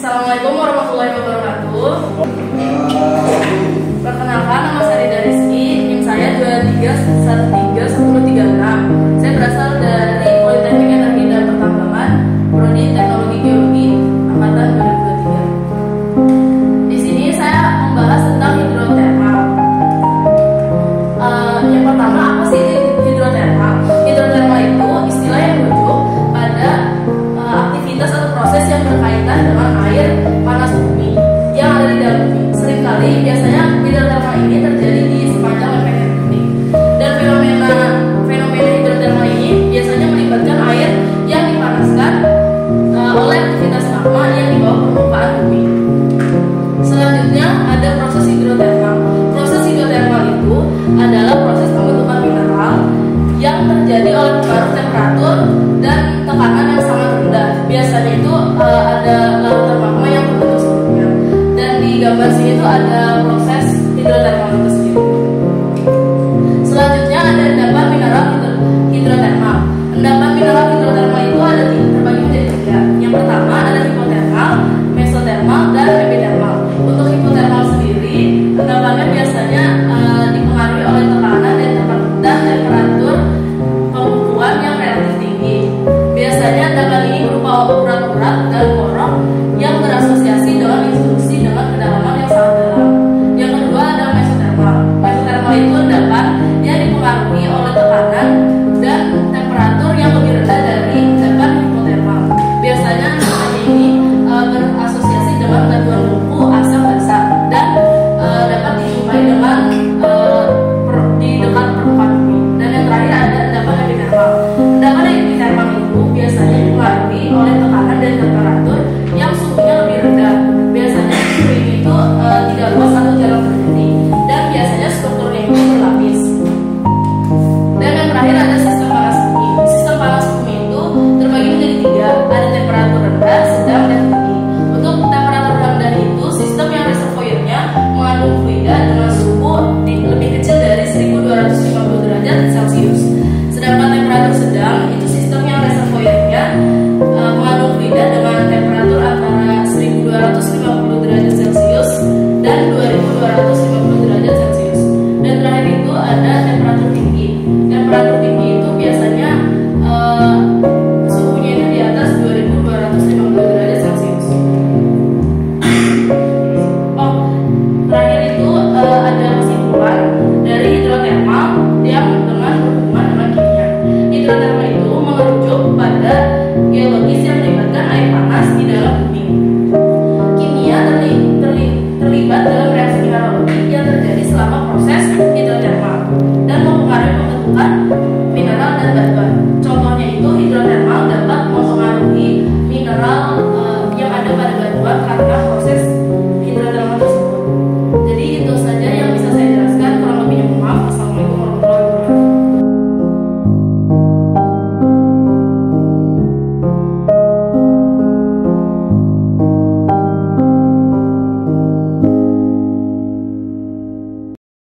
Assalamualaikum warahmatullahi wabarakatuh. Perkenalkan, nama saya Rida Rizky, NIM saya 23131036. Saya berasal dari Politeknik Energi dan Pertambangan, Prodi Teknologi Geologi, angkatan 2023. Di sini saya membahas tentang hidrotermal. Yang pertama, apa sih hidrotermal? Hidrotermal itu istilah yang merujuk pada aktivitas atau proses yang berkaitan dengan air panas bumi yang ada di dalam bumi. Seringkali biasanya hidrotermal ini terjadi di sepanjang lempengan bumi. Dan fenomena hidrotermal ini biasanya melibatkan air yang dipanaskan oleh aktivitas magma yang di bawah permukaan bumi. Selanjutnya ada proses hidrotermal. Proses hidrotermal itu adalah proses pembentukan mineral yang terjadi oleh pengaruh temperatur dan tekanan yang sangat rendah. Biasanya itu ada larutan magma yang terbentuk sebelumnya. Dan di gambar sini itu ada proses hidrotermal itu sendiri. Selanjutnya ada endapan mineral hidrotermal. Endapan mineral hidrotermal itu ada terbagi menjadi tiga. Yang pertama ada hipotermal, mesotermal, dan epitermal. Untuk hipotermal sendiri, endapannya biasanya dipengaruhi oleh tekanan dan temperatur pembukuan yang relatif tinggi. Biasanya endapan ini berupa urat-urat dan porok yang berasosiasi dengan instruksi dengan kedalaman yang sangat dalam. Yang kedua ada mesotermal. Mesotermal itu endapan yang dipengaruhi oleh tekanan dan temperatur yang lebih rendah dari endapan hipotermal. Biasanya endapan ini berasosiasi dengan batuan lumpuh, asam basah, dan dapat dijumpai dengan di dekat permukaan bumi. Dan yang terakhir ada endapan epitermal. Endapan epitermal itu biasanya dipengaruhi oleh tekanan dan temperatur yang suhunya lebih rendah. Biasanya suhu ini itu tidak luas atau jarang terjadi, dan biasanya strukturnya itu berlapis. Dan yang terakhir ada sistem panas bumi. Sistem panas bumi itu terbagi menjadi tiga. Ada temperatur rendah, sedang, dan tinggi. Untuk temperatur rendah itu sistem yang reservoirnya mengandung fluida dengan suhu lebih kecil dari 1250 derajat Celcius. Sedangkan temperatur sedang itu sistem yang reservoirnya mengandung fluida dengan temperatur antara 1250 derajat Celcius dan 2250 derajat Celcius. Dan terakhir itu ada temperatur tinggi. Temperatur tinggi itu biasanya suhunya itu di atas 2250 derajat Celcius. Terakhir itu ada kesimpulan dari hidrotermal yang dengan berhubungan dengan kimia. Hidrotermal itu merujuk pada geologis yang melibatkan air panas di dalam bumi. Kimia terlibat dalam reaksi mineralogi yang terjadi selama proses hidrotermal dan mempengaruhi pembentukan mineral dan batuan.